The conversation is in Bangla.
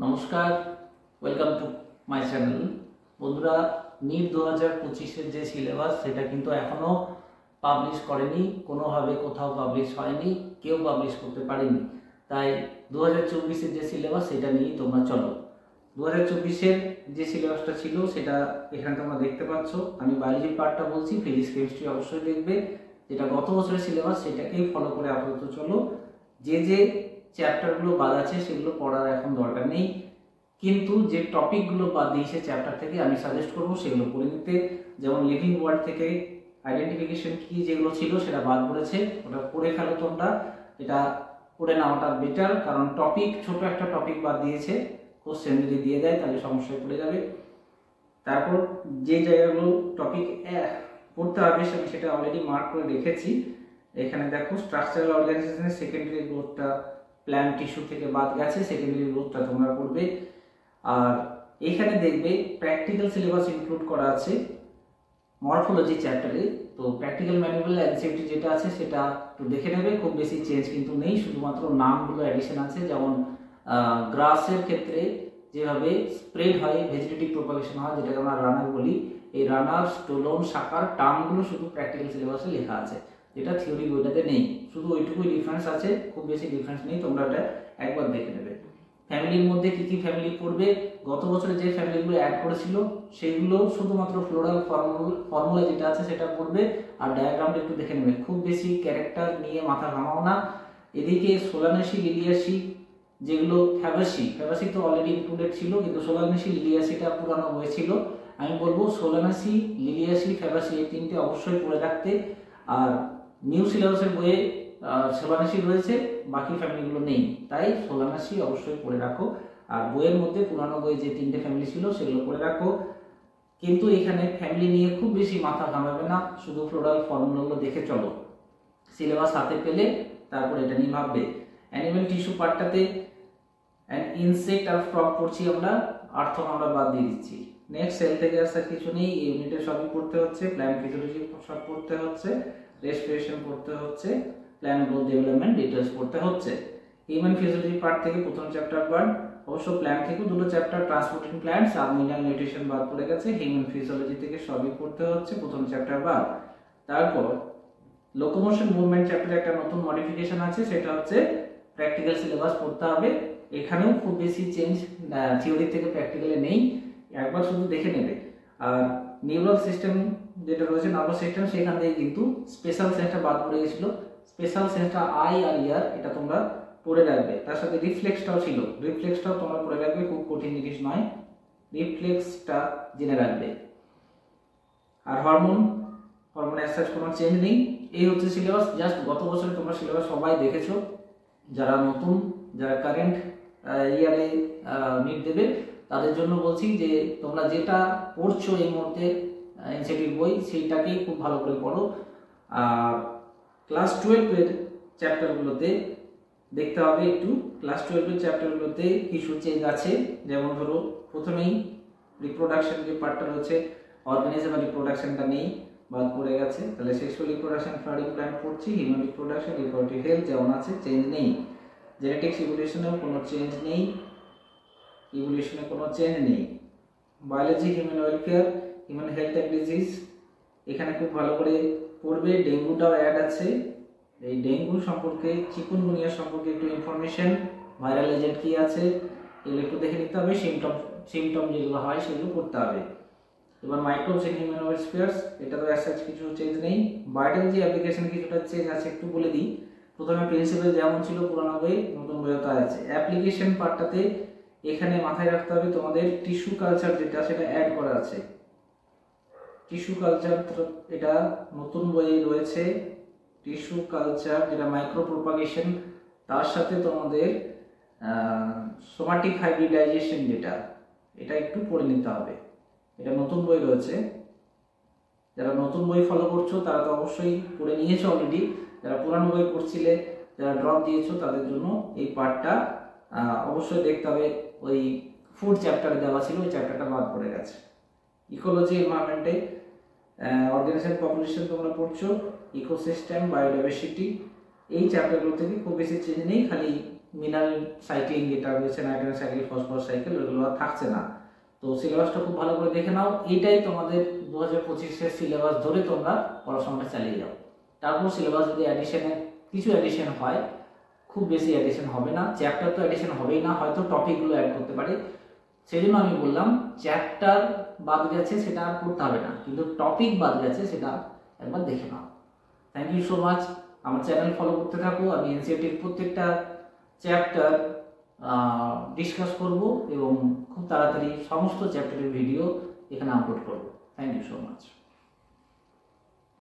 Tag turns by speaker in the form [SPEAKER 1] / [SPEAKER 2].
[SPEAKER 1] নমস্কার, ওয়েলকাম টু মাই চ্যানেল। বন্ধুরা, নিট 2025-এর যে সিলেবাস সেটা কিন্তু এখনও পাবলিশ করেনি, কোনোভাবে কোথাও পাবলিশ হয়নি, কেউ পাবলিশ করতে পারেনি। তাই 2024-এর যে সিলেবাস সেটা নিয়েই তোমরা চলো। 2024-এর যে সিলেবাসটা ছিল সেটা এখানে তোমরা দেখতে পাচ্ছ। আমি বায়োলজি পার্টটা বলছি, ফিজিক্স কেমিস্ট্রি অবশ্যই দেখবে। যেটা গত বছরের সিলেবাস সেটাকেই ফলো করে আপাতত চলো। যে চ্যাপ্টারগুলো বাদ আছে সেগুলো পড়ার এখন দরকার নেই, কিন্তু যে টপিকগুলো বাদ দিয়েছে চ্যাপ্টার থেকে আমি সাজেস্ট করবো সেগুলো পড়ে নিতে। যেমন লিভিং ওয়ার্ড থেকে আইডেন্টিফিকেশন কি যেগুলো ছিল সেটা বাদ পড়েছে, ওটা পড়ে ফেলো তোমরা। এটা পড়ে নেওয়াটা বেটার, কারণ টপিক ছোট একটা টপিক বাদ দিয়েছে, কোশ্চেন যদি দিয়ে দেয় তাহলে সমস্যায় পড়ে যাবে। তারপর যে জায়গাগুলো টপিক পড়তে হবে আমি সেটা অলরেডি মার্ক করে রেখেছি। এখানে দেখো, স্ট্রাকচারাল অর্গানাইজেশনের সেকেন্ডারি গ্রোথটা প্ল্যান্ট টিস্যু থেকে বাদ গেছে, সেকেন্ডারি গ্রোথটা তোমরা পড়বে। আর এখানে দেখবে প্র্যাকটিক্যাল সিলেবাস ইনক্লুড করা আছে মরফোলজি চ্যাপ্টারে। তো প্র্যাকটিক্যাল ম্যানুয়াল এনসিইআরটি যেটা আছে সেটা একটু দেখে নেবে, খুব বেশি চেঞ্জ কিন্তু নেই, শুধুমাত্র নামগুলো অ্যাডিশন আছে। যেমন গ্রাসের ক্ষেত্রে যেভাবে স্প্রেড হয়, ভেজিটেটিভ প্রপাগেশন হয়, যেটাকে আমরা রানার বলি, এই রানার, স্টোলন, শাখার টার্মগুলো শুধু প্র্যাকটিক্যাল সিলেবাসে লেখা আছে, যেটা থিওরি বইটাতে নেই। শুধু ওইটুকুই ডিফারেন্স আছে, খুব বেশি ডিফারেন্স নেই, তোমরা এটা একবার দেখে নেবে। ফ্যামিলির মধ্যে কি কি ফ্যামিলি পড়বে, গত বছরে যে ফ্যামিলিগুলো অ্যাড করেছিল সেগুলো শুধুমাত্র ফ্লোরাল ফর্মুলা যেটা আছে সেটা পড়বে, আর ডায়াগ্রামটা একটু দেখে নেবে। খুব বেশি ক্যারেক্টার নিয়ে মাথা ঘামাও না। এদিকে সোলানেসি, লিলিয়াসি, যেগুলো ফ্যাবাসি তো অলরেডি ইনক্লুডেড ছিল, কিন্তু সোলানেসি, লিলিয়াসিটা পুরানো বই ছিল। আমি বলবো সোলানেসি, লিলিয়াসি, ফ্যাবাসি এই তিনটে অবশ্যই পড়ে রাখতে। আর নিউ সিলেবাসের বইয়ে সোলানেসি রয়েছে, বাকি ফ্যামিলিগুলো নেই, তাই সোলানেসি অবশ্যই পড়ে রাখো। আর বইয়ের মধ্যে পুরানো বইয়ে যে তিনটে ফ্যামিলি ছিল সেগুলো পড়ে রাখো। কিন্তু এখানে ফ্যামিলি নিয়ে খুব বেশি মাথা ঘামাবে না, শুধু ফ্লোরাল ফর্মুলাগুলো দেখে চলো। সিলেবাস হাতে পেলে তারপর এটা নিয়ে ভাববে। অ্যানিমেল টিস্যু পার্টটাতে ইনসেক্ট আর ফ্রগ পড়ছি আমরা, আর্থন আমরা বাদ দিয়ে দিচ্ছি। নেক্সট সেল থেকে আসার কিছু নেই, এই ইউনিটে সবই পড়তে হচ্ছে। প্ল্যান্ট ফিজিওলজি সব পড়তে হচ্ছে, রেসপিরেশন পড়তে হচ্ছে, প্ল্যান্ট গ্রোথ ডেভেলপমেন্ট ডিটেলস পড়তে হচ্ছে। হিউম্যান ফিজিওলজি পার্ট থেকে প্রথম চ্যাপ্টার বাদ, অবশ্য প্ল্যান্ট থেকে দুটো চ্যাপ্টার ট্রান্সপোর্টিং প্ল্যান্টস আর মিনারেল নিউট্রিশন বাদ পড়ে গেছে। হিউম্যান ফিজিওলজি থেকে সবই পড়তে হচ্ছে, প্রথম চ্যাপ্টার বাদ। তারপর লোকোমোশন মুভমেন্ট চ্যাপ্টারে একটা নতুন মডিফিকেশন আছে, সেটা হচ্ছে প্র্যাকটিক্যাল সিলেবাস পড়তে হবে। এখানেও খুব বেশি চেঞ্জ থিওরি থেকে প্র্যাকটিক্যালে নেই, একবার শুধু দেখে নেবে। আর নিউরাল সিস্টেম যেটা রয়েছে, নার্ভাস সিস্টেম, সেখান থেকে কিন্তু স্পেশাল সেন্সটা বাদ পড়ে গেছিল। স্পেশাল সেন্সটা আই আর ইয়ার, এটা তোমরা পড়ে রাখবে। তার সাথে রিফ্লেক্সটাও ছিল, রিফ্লেক্সটাও তোমরা পড়ে রাখবে, খুব কঠিন জিনিস নয়, রিফ্লেক্সটা জেনে রাখবে। আর হরমোন অ্যাজ কোনো চেঞ্জ নেই। এই হচ্ছে সিলেবাস। জাস্ট গত বছরে তোমরা সিলেবাস সবাই দেখেছো, যারা নতুন, যারা কারেন্ট ইয়ারে নিট দেবে তাদের জন্য বলছি যে তোমরা যেটা পড়ছো এই মুহূর্তে এনসিইআরটির বই, সেইটাকেই খুব ভালো করে পড়ো। আর ক্লাস 12-এর চ্যাপ্টারগুলোতে দেখতে হবে একটু, ক্লাস 12-এর চ্যাপ্টারগুলোতে কিছু চেঞ্জ আছে। যেমন ধরো, প্রথমেই রিপ্রোডাকশন যে পার্টটা রয়েছে, অর্গানিজম আর রিপ্রোডাকশনটা নেই, বাদ পড়ে গেছে। তাহলে সেক্সুয়াল রিপ্রোডাকশন, ফ্লারিং প্ল্যান্ট পড়ছি। হিউম্যান রিপ্রোডাকশন, রিপ্রোডাক্টিভ হেলথ যেমন আছে, চেঞ্জ নেই। জেনেটিক্স ইভলিউশনেও কোনো চেঞ্জ নেই, ইভলিউশনে কোনো চেঞ্জ নেই। Biology, human welfare, human health and disease, এখানে খুব ভালো করে পড়বে। ডেঙ্গুটাও অ্যাড আছে, এই ডেঙ্গু সম্পর্কে, চিকুনগুনিয়া সম্পর্কে একটু ইনফরমেশন, ভাইরাল এজেন্ট কি আছে এগুলো একটু দেখে নিতে হবে। সিমটম যেগুলো হয় সেগুলো করতে হবে। এবার মাইক্রোবস ইন হিউম্যান ওয়েলফেয়ার, এটা তো অ্যাজ কিছু চেঞ্জ নেই। বায়োটেকনোলজি অ্যাপ্লিকেশন কিছুটা চেঞ্জ আছে, একটু বলে দিই। প্রথমে প্রিন্সিপাল যেমন ছিল পুরানো বই, নতুন বইও তাই আছে। অ্যাপ্লিকেশন পার্টটাতে এখানে মাথায় রাখতে হবে তোমাদের টিস্যু কালচার যেটা, সেটা অ্যাড করা আছে। টিস্যু কালচার এটা নতুন বইয়ে রয়েছে। টিস্যু কালচার যেটা মাইক্রো প্রোপাগেশন, তার সাথে তোমাদের সোমাটিক হাইব্রিডাইজেশন যেটা, এটা একটু পড়ে নিতে হবে। এটা নতুন বই রয়েছে। যারা নতুন বই ফলো করছো তারা তো অবশ্যই পড়ে নিয়েছো অলরেডি। যারা পুরানো বই পড়ছিলে, যারা ড্রপ দিয়েছো, তাদের জন্য এই পার্টটা অবশ্যই দেখতে হবে। ওই ফুড চ্যাপ্টারে দেওয়া ছিল, ওই চ্যাপ্টারটা বাদ পড়ে গেছে। ইকোলজি, এনভায়রনমেন্টে অর্গানিজম পপুলেশন তোমরা পড়ছো, ইকোসিস্টেম, বায়োডাইভার্সিটি, এই চ্যাপ্টারগুলো থেকে খুব বেশি চেঞ্জ নেই, খালি মিনারেল সাইক্লিং যেটা রয়েছে, নাইট্রোজেন সাইকেল, ফসফরাস সাইকেল, ওইগুলো আর থাকছে না। তো সিলেবাসটা খুব ভালো করে দেখে নাও। এইটাই তোমাদের 2025-এর সিলেবাস ধরে তোমরা পড়াশোনাটা চালিয়ে যাও। তারপর সিলেবাস যদি কিছু অ্যাডিশন হয়, খুব বেশি অ্যাডিশন হবে না, চ্যাপ্টার তো অ্যাডিশন হবেই না, হয়তো টপিকগুলো অ্যাড করতে পারে। সেই জন্য আমি বললাম চ্যাপ্টার বাদ গেছে সেটা আর করতে হবে না, কিন্তু টপিক বাদ গেছে সেটা একবার দেখে নাও। Thank you so much. আমার চ্যানেল ফলো করতে থাকো। আমি এনসিইআরটির প্রত্যেকটা চ্যাপ্টার ডিসকাস করব এবং খুব তাড়াতাড়ি সমস্ত চ্যাপ্টারের ভিডিও এখানে আপলোড করব। Thank you so much.